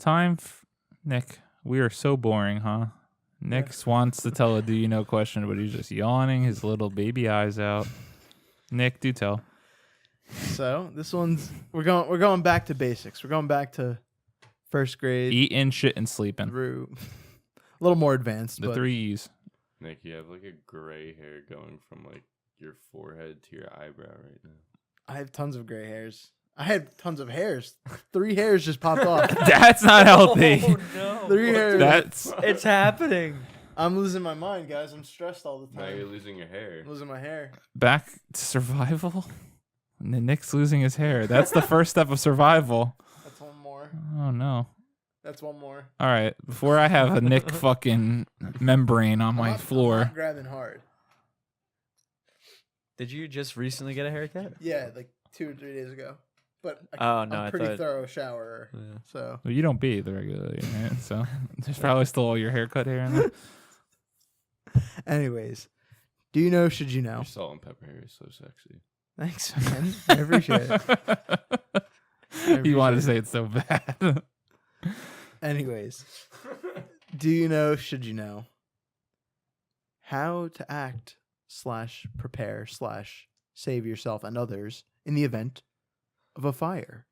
Nick, we are so boring, huh? Nick wants to tell a do you know question, but he's just yawning his little baby eyes out. Nick, do tell. So this one's we're going back to basics. We're going back to first grade. Eating, shit, and sleeping. Through a little more advanced. The but 3 E's. Nick, you have like a gray hair going from like your forehead to your eyebrow right now. I have tons of gray hairs. I had tons of hairs. 3 hairs just popped off. That's not healthy. Oh, no. 3 hairs. That's It's happening. I'm losing my mind, guys. I'm stressed all the Now time. you're losing your hair. I'm losing my hair. back to survival. And then Nick's losing his hair. That's the first step of survival. That's one more. Oh no. That's one more. All right, before I have a Nick fucking membrane on my I'm floor. not grabbing hard. Did you just recently get a haircut? Yeah, like 2 or 3 days ago. But Oh, no, I'm I a pretty thought- thorough shower. Yeah. So Well, you don't bathe regularly, right? So there's probably still all your haircut hair in there. anyways, do you know, should you know? Your salt and pepper hair is so sexy. Thanks, man. I appreciate it. You wanted to say it's so bad. Anyways, do you know, should you know, how to act / prepare / save yourself and others in the event of a fire?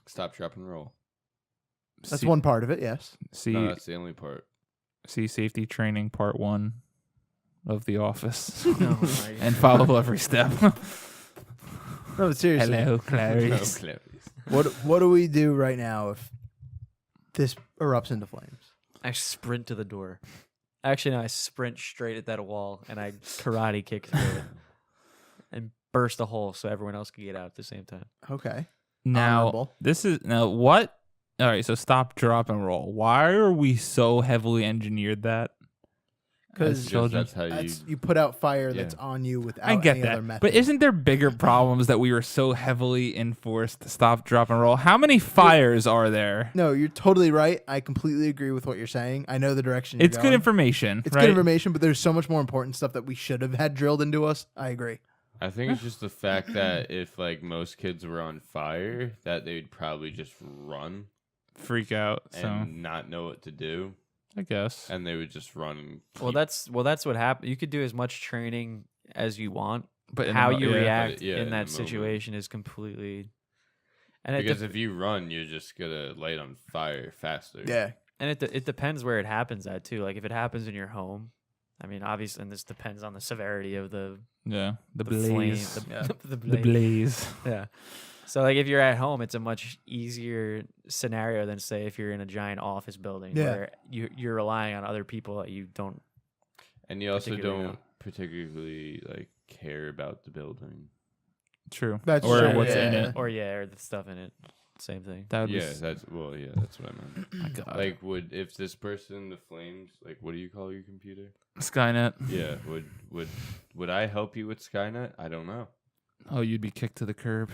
Stop, drop, and roll. That's one part of it, yes. See, No, that's the only part. see safety training part 1 of The Office, Oh, my and follow every step. No, but seriously. Hello, No, Clarice. Clarice. What do we do right now if this erupts into flames? I sprint to the door. Actually, no, I sprint straight at that wall and I karate kick through it and burst a hole so everyone else can get out at the same time. Okay. Now, Honorable. this is now what? All right, so stop, drop, and roll. Why are we so heavily engineered that? Because As children? That's how you. you put out fire Yeah. that's on you without I get any other that, method. but isn't there bigger problems that we were so heavily enforced to stop, drop, and roll? How many fires are there? No, you're totally right. I completely agree with what you're saying. I know the direction you're It's going. good information. It's right? good information, but there's so much more important stuff that we should have had drilled into us. I agree. I think it's just the fact that if like most kids were on fire, that they'd probably just run Freak out. So and not know what to do, I guess. and they would just run. And Well, that's what happened. You could do as much training as you want, But in how the mo- you yeah. react Yeah, in in the that moment. situation is completely. And it because dep- if you run, you're just gonna light on fire faster. Yeah. and it depends where it happens at too. Like if it happens in your home, I mean, obviously, and this depends on the severity of the Yeah, the flame, blaze. the The blaze. blaze. Yeah. So like if you're at home, it's a much easier scenario than say if you're in a giant office building Yeah. where you're relying on other people that you don't. And you also Particularly don't know. particularly like care about the building. True. That's or true, what's in yeah. it. Or the stuff in it. Same thing. That would Yeah, be that's what I meant. my God. Like, if this person, the flames, like, what do you call your computer? Skynet. Yeah, would I help you with Skynet? I don't know. Oh, you'd be kicked to the curb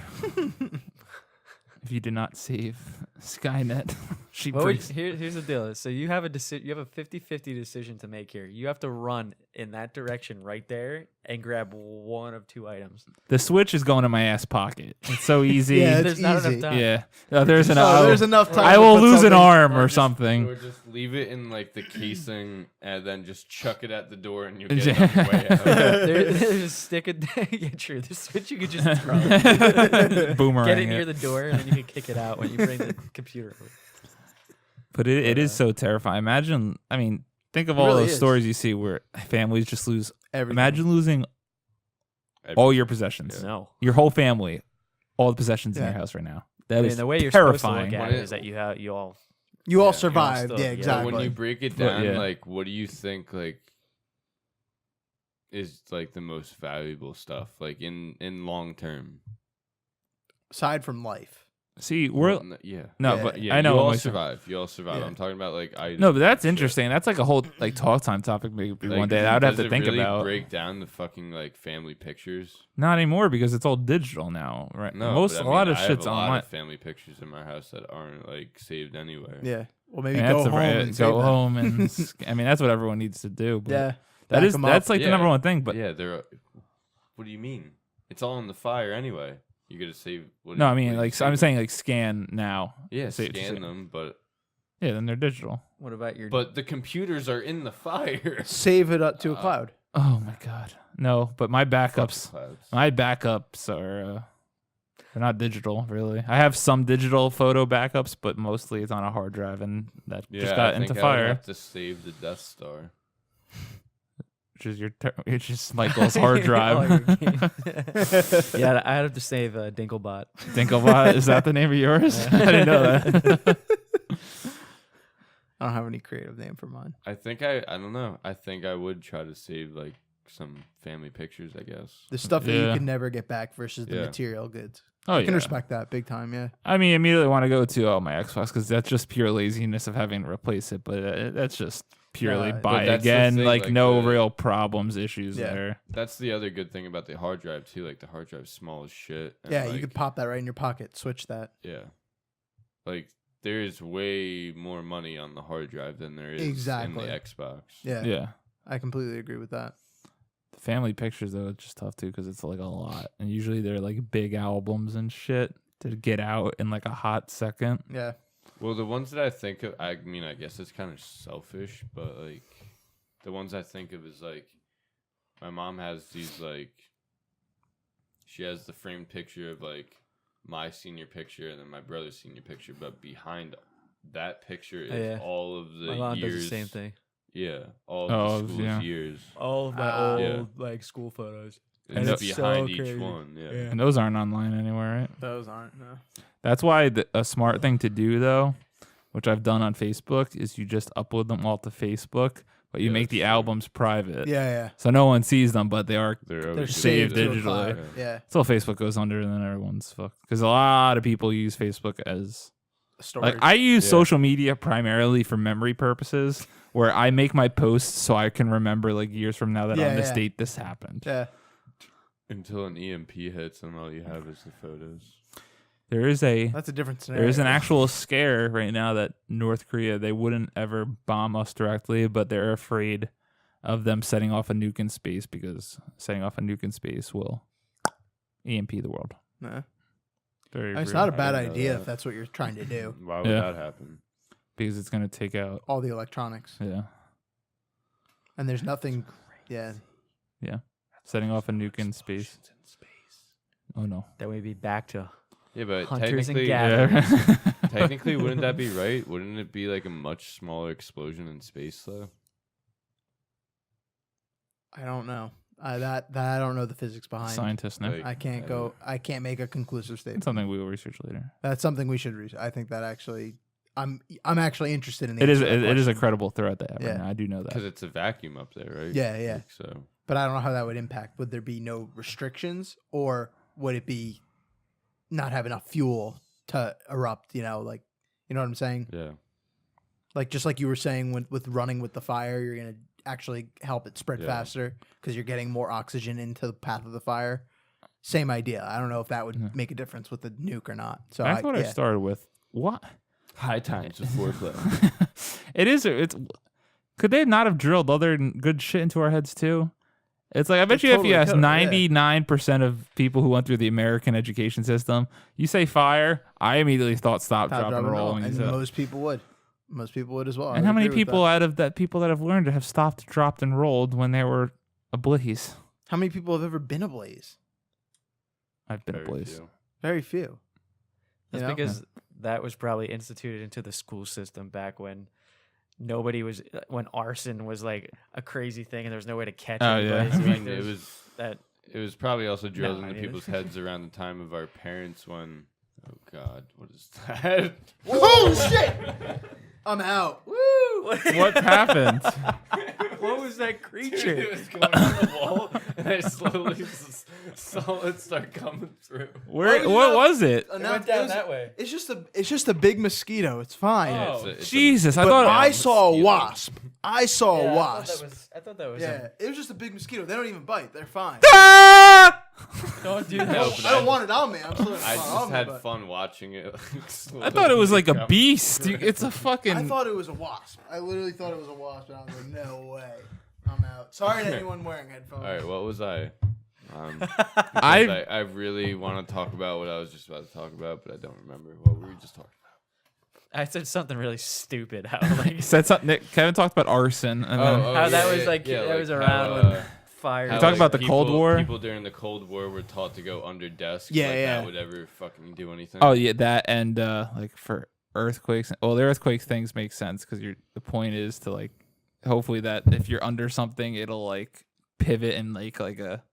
if you did not save Skynet. She Well, brings. here's the deal. So you have a 50-50 decision to make here. You have to run in that direction right there and grab one of 2 items. The switch is going in my ass pocket. It's so easy. Yeah, it's There's not easy. enough time. Yeah. There's an. There's enough time. I to will put lose an something- arm or just- something. Or just leave it in like the casing and then just chuck it at the door and you'll get it on your way out. There's a stick it. Yeah, true. The switch you could just throw. Boomerang. Get it near the door, and then you can kick it out when you bring the computer over. But it is so terrifying. Imagine. I mean, think of all really those is. stories you see where families just lose. Everything. Imagine losing all your possessions, No. your whole family, all the possessions in Yeah. your house right now. I That mean, is the way you're terrifying. supposed to look When at it it- is that you all. You all Yeah, survived. still- Yeah, yeah. But exactly. when you break it But, down, yeah. like, what do you think, like, is like the most valuable stuff, like in long term? Aside from life. See, we're Yeah. no, Yeah. but Yeah, I know you all my- survive. You all survive. Yeah. I'm talking about like items. No, but that's and shit. interesting. That's like a whole like talk time topic maybe Like, one day. I would have does to it think really about. break down the fucking like family pictures. Not anymore because it's all digital now, right? No, Most but, a lot of I have shit's a lot online. of family pictures in my house that aren't like saved anywhere. Yeah. Well, maybe And go that's home and go save them. home and I mean that's what everyone needs to do. But Yeah. that Back is 'em up. that's like the Yeah. number one thing. But yeah, they're. What do you mean? It's all in the fire anyway. You gotta save. What do no, you- I mean what do you like save I'm it? saying like scan now. Yeah, Save- scan them, but Yeah, then they're digital. What about your? But the computers are in the fire. Save it up to a cloud. Oh my god. No, but my backups. Clouds. My backups are they're not digital, really. I have some digital photo backups, but mostly it's on a hard drive, and that just got I into think I would fire, have to save the Death Star. which is which is Michael's hard All drive. your games. Yeah, I have to save Dinklebot. Dinklebot, is that the name of yours? I didn't know that. I don't have any creative name for mine. I think I don't know. I think I would try to save like some family pictures, I guess. The stuff that you Yeah. can never get back versus the Yeah. material goods. Oh, I can yeah. respect that big time. Yeah. I mean, immediately want to go to my Xbox because that's just pure laziness of having to replace it. But that's just purely No, buy that's the again, thing, like like no the- real problems, issues Yeah. there. That's the other good thing about the hard drive too. Like the hard drive's small as shit. and, Yeah, like, you could pop that right in your pocket. Switch that. Yeah. Like there is way more money on the hard drive than there is Exactly. in the Xbox. Yeah. Yeah. I completely agree with that. The family pictures though, it's just tough too because it's like a lot, and usually they're like big albums and shit to get out in like a hot second. Yeah. Well, the ones that I think of, I mean, I guess it's kind of selfish, but like the ones I think of is like my mom has these like she has the framed picture of like my senior picture and then my brother's senior picture, but behind that picture is yeah. all of the My mom years. does the same thing. Yeah, all Oh, of the school's yeah. years. All of my Ah. Yeah. like school photos. And And it's it's behind so each crazy. one. Yeah. And those aren't online anywhere, right? Those aren't. No. That's why a smart thing to do though, which I've done on Facebook, is you just upload them all to Facebook, but you Yeah, make the that's true. albums private. Yeah. Yeah. So no one sees them, but they are. They're, They're always saved saved to a digitally. cloud. Yeah. Yeah. Until Facebook goes under, and then everyone's fucked. Because a lot of people use Facebook as Storage. like I use Yeah. social media primarily for memory purposes, where I make my posts so I can remember like years from now that Yeah, on this yeah. date this happened. Yeah. Until an EMP hits and all you have is the photos. There is a That's a different scenario. There is an actual scare right now that North Korea, they wouldn't ever bomb us directly, but they're afraid of them setting off a nuke in space because setting off a nuke in space will EMP the world. Nah. Very It's real. not a I bad didn't know idea that. if that's what you're trying to do. Why would Yeah. that happen? Because it's going to take out. All the electronics. Yeah. And there's nothing. Yeah. Setting off a nuke in space. Oh, no. Then we'd be back to Yeah, but Hunters and technically, gatherers. Yeah. technically, wouldn't that be right? Wouldn't it be like a much smaller explosion in space, though? I don't know. That I don't know the physics behind. Scientists know. Like, I can't I go. don't- I can't make a conclusive It's statement. something we will research later. That's something we should research. I think that actually, I'm actually interested in. The It is answer to that it is a question. credible threat they have Yeah. right now. I do know Because that. it's a vacuum up there, right? Yeah, yeah. Like, so But I don't know how that would impact. Would there be no restrictions, or would it be not have enough fuel to erupt? You know what I'm saying? yeah, Like just like you were saying with running with the fire, you're gonna actually help it spread Yeah. faster because you're getting more oxygen into the path of the fire. Same idea. I don't know if that would Yeah. make a difference with the nuke or not. So I thought I yeah. started with what? high times with foreplay. It is. It's. Could they not have drilled other good shit into our heads too? It's like I bet They you if totally you ask could have, yeah. 99% of people who went through the American education system, you say fire, I immediately thought stop, Top, drop, and roll. when you and said- most people would. Most people would as well. I and would how many agree with people that. out of that people that have learned to have stopped, dropped, and rolled when they were ablaze? How many people have ever been ablaze? I've been Very ablaze. few. Very few. That's You know? because that was probably instituted into the school system back when nobody was when arson was like a crazy thing and there was no way to catch Oh, yeah. anybody. I So, like, mean, there it was that it was probably also drilled No, I into mean- people's heads around the time of our parents when. Oh God, what is that? Oh shit! I'm out. Woo! What happened? what was that It creature? was going on the wall, and I slowly saw it start coming through. Where? What was it? It went down that way. It's just a big mosquito. It's fine. Yeah, Oh, it's a Jesus! I But thought I saw a mosquito. wasp. I saw a wasp. I thought that was Yeah, it was just a big mosquito. They don't even bite. They're fine. Ah! don't do No, that. but I don't want it on me. I'm still I on just me, had but fun watching it. I thought it was like a come beast. through. It's a fucking. I thought it was a wasp. I literally thought it was a wasp, and I was like, no way. I'm out. Sorry to anyone wearing headphones. All right, what was I? I I really want to talk about what I was just about to talk about, but I don't remember. What were we just talking I said something really stupid. How like Said something. Kevin talked about arson, and then how that was like that was around when fire. You're talking about the Cold War? People during the Cold War were taught to go under desks. Yeah, like yeah. That would ever fucking do anything. oh yeah, that and like for earthquakes. Well, the earthquake things make sense because the point is to like hopefully that if you're under something, it'll like pivot and like a.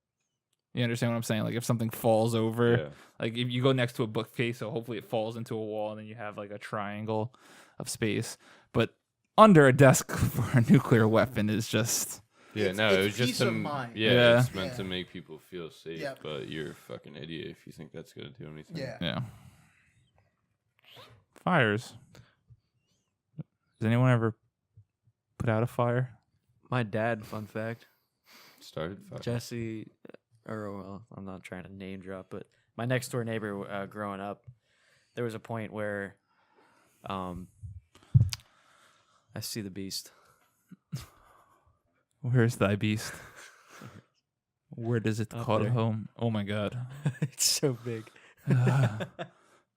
You understand what I'm saying? Like if something falls over, Yeah. like if you go next to a bookcase, so hopefully it falls into a wall, and then you have like a triangle of space. But under a desk for a nuclear weapon is just. Yeah, It's- no, it's it was just peace of some. mind. Yeah, Yeah. it's meant to make people feel safe, Yep. but you're a fucking idiot if you think that's gonna do anything. Yeah. Yeah. Fires. Has anyone ever put out a fire? My dad, fun fact, Started fire. Jesse, or well, I'm not trying to name drop, but my next door neighbor growing up, there was a point where, I see the beast. Where's thy beast? Where does it Up call there. home? Oh my god. It's so big.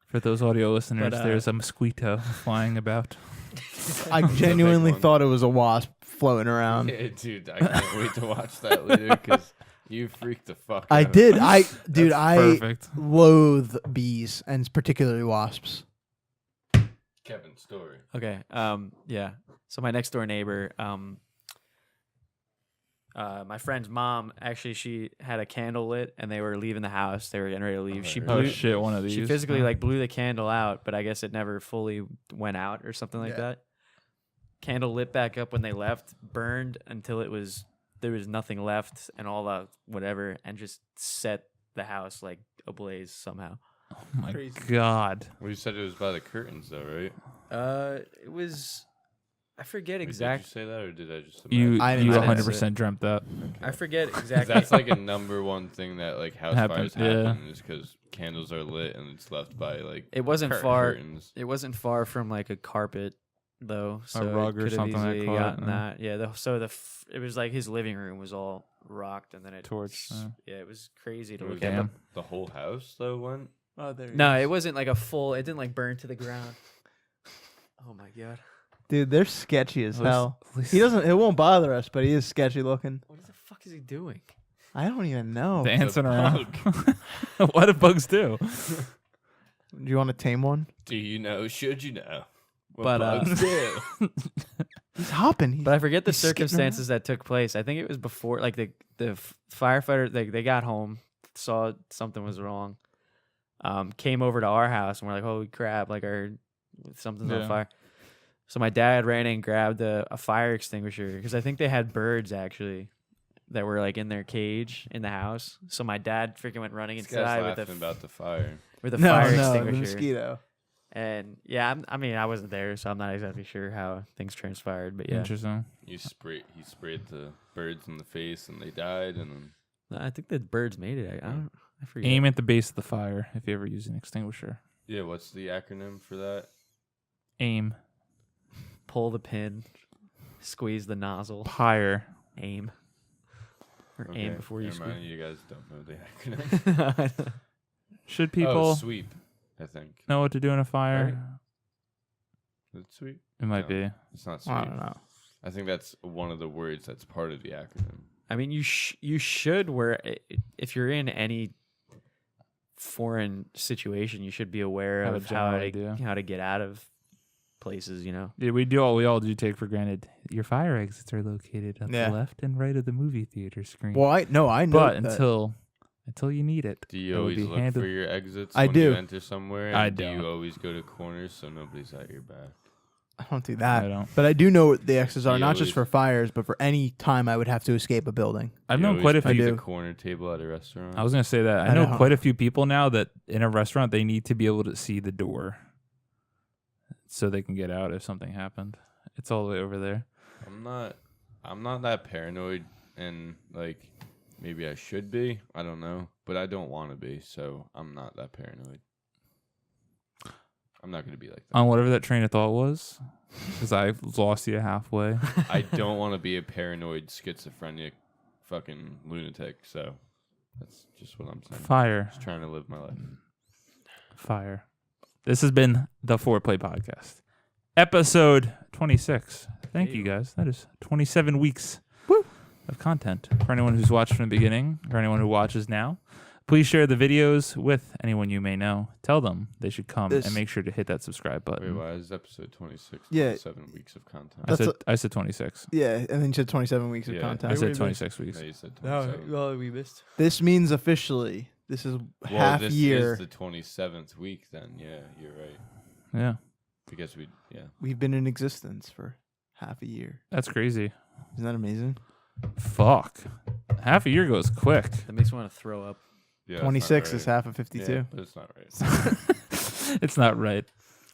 For those audio listeners, But, there's a mosquito flying about. I big genuinely one. thought it was a wasp floating around. Yeah, dude, I can't wait to watch that later because you freaked the fuck out. I did. Dude, I Perfect. loathe bees and particularly wasps. Kevin's story. Okay. Yeah. So my next door neighbor, my friend's mom, actually, she had a candle lit, and they were leaving the house. They were getting ready to leave. She Oh blew. shit! One of these. She physically like blew the candle out, but I guess it never fully went out or something like Yeah. that. Candle lit back up when they left, burned until there was nothing left and all the whatever, and just set the house like ablaze somehow. Oh my Crazy. god. Well, you said it was by the curtains, though, right? It was. I forget Or exactly. Did you say that, or did I just? You I didn't you say 100% dreamt that. I forget Because exactly. that's like a number one thing that like house Happen- fires yeah. happen is because candles are lit and it's left by like It wasn't far. curtains. It wasn't far from like a carpet, though. So rug it or could have something that easily caught, gotten that. Yeah. It was like his living room was all rocked, and then it Torch, Yeah, it was crazy to Was look that at. Damn. the whole house though went. Oh, there. No, it wasn't like a full. It didn't like burn to the ground. Oh my god! Dude, they're sketchy as At least- hell. at least He doesn't. It won't bother us, but he is sketchy looking. What the fuck is he doing? I don't even know. dancing a around. What do bugs do? Do you want to tame one? Do you know? Should you know? What But, bugs do? He's hopping. He's, But I forget the he's skipping around. circumstances that took place. I think it was before, like the firefighter. They got home, saw something was wrong, came over to our house, and we're like, "Holy crap! Like something's Yeah. on fire." So my dad ran in and grabbed a fire extinguisher because I think they had birds actually that were like in their cage in the house. So my dad freaking went running This guy's inside laughing about the fire. with a no, fire no, the extinguisher. mosquito. And yeah, I mean, I wasn't there, so I'm not exactly sure how things transpired. But yeah, Interesting. He sprayed the birds in the face and they died, and then I think the birds made it. I forget. Aim at the base of the fire if you ever use an extinguisher. yeah, what's the acronym for that? Aim. Pull the pin, squeeze the nozzle, Pyre. aim, or Okay, aim before you never mind, squeeze. you guys don't know the acronym. Should Oh, people sweep. I think. know what to do in a fire? Is it sweep? It might No. be. It's not sweep. I don't know. I think that's one of the words that's part of the acronym. I mean, you should if you're in any foreign situation, you should be aware Have a of general idea. how to get out of places. You know. Yeah, we all do take for granted your fire exits are located on Yeah. the left and right of the movie theater screen. Well, I know. but that. until you need it. Do you it would always be look handled- for your exits I when do. you enter somewhere? I And do don't. you always go to corners so nobody's at your back? I don't do that. I don't. But I do know what the exits are, You not just always- for fires, but for any time I would have to escape a building. I've You known always quite a pick few. do. the corner table at a restaurant. I was gonna say that. I I know know. quite a few people now that in a restaurant they need to be able to see the door, so they can get out if something happened. It's all the way over there. I'm not that paranoid, and like maybe I should be. I don't know, but I don't want to be, so I'm not that paranoid. I'm not gonna be like that. On whatever that train of thought was, because I lost you halfway. I don't want to be a paranoid, schizophrenic, fucking lunatic. So that's just what I'm saying. Fire, Just trying to live my life. fire. This has been the Foreplay Podcast. episode 26. Thank you Ew. guys. That is 27 weeks Woo. of content. For anyone who's watched from the beginning or anyone who watches now, please share the videos with anyone you may know. Tell them they should come This- and make sure to hit that subscribe Wait, button. why is episode 26? Yeah. 7 weeks of content. I said 26. Yeah, and then you said 27 weeks of Yeah. content. I said wait. 26 weeks. No, you said 27. well, we missed. This means officially this is Well, half this year. is the 27th week then. Yeah, you're right. Yeah, Because We've been in existence for half a year. that's crazy. Isn't that amazing? Fuck. Half a year goes quick. That makes me want to throw up. Yeah, 26 is half of 52. Yeah, but it's not right. It's not right.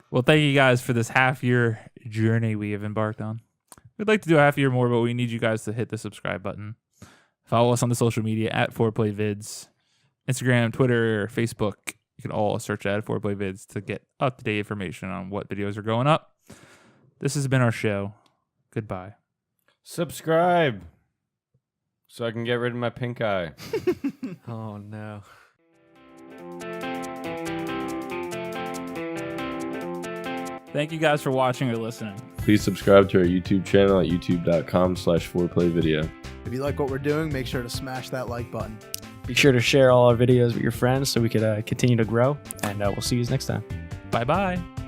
Well, thank you guys for this half year journey we have embarked on. We'd like to do a half year more, but we need you guys to hit the subscribe button. Follow us on the social media at 4playvids. Instagram, Twitter, Facebook. You can all search at 4playvids to get up-to-date information on what videos are going up. This has been our show. Goodbye. Subscribe so I can get rid of my pink eye. Oh no. Thank you guys for watching or listening. Please subscribe to our YouTube channel at youtube.com/4playvideo. If you like what we're doing, make sure to smash that like button. Be sure to share all our videos with your friends so we could continue to grow. And we'll see you next time. Bye-bye.